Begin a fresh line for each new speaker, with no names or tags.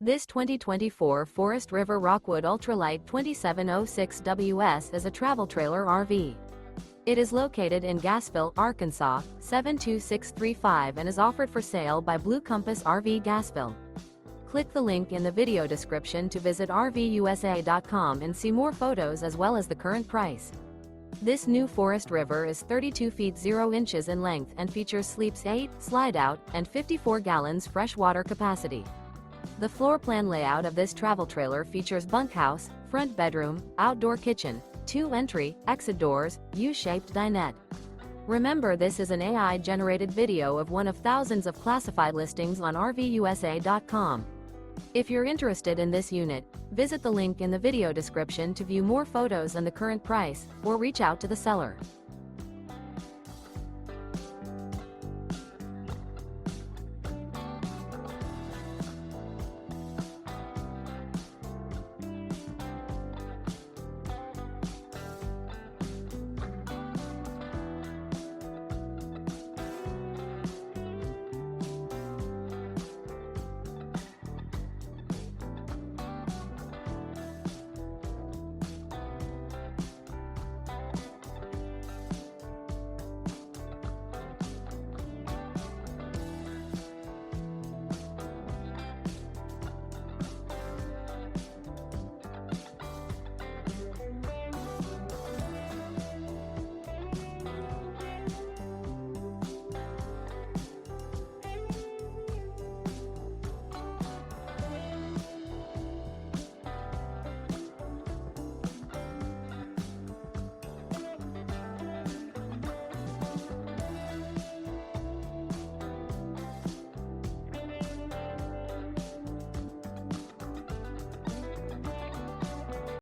This 2024 Forest River Rockwood Ultralight 2706 WS is a travel trailer RV. It is located in Gassville, Arkansas, 72635 and is offered for sale by Blue Compass RV Gassville. Click the link in the video description to visit RVUSA.com and see more photos as well as the current price. This new Forest River is 32 feet 0 inches in length and features sleeps 8, Slideout, and 54 gallons fresh water capacity. The floor plan layout of this travel trailer features bunkhouse, front bedroom, outdoor kitchen, 2 entry, exit doors, U-shaped dinette. Remember, this is an AI-generated video of one of thousands of classified listings on RVUSA.com. If you're interested in this unit, visit the link in the video description to view more photos and the current price, or reach out to the seller.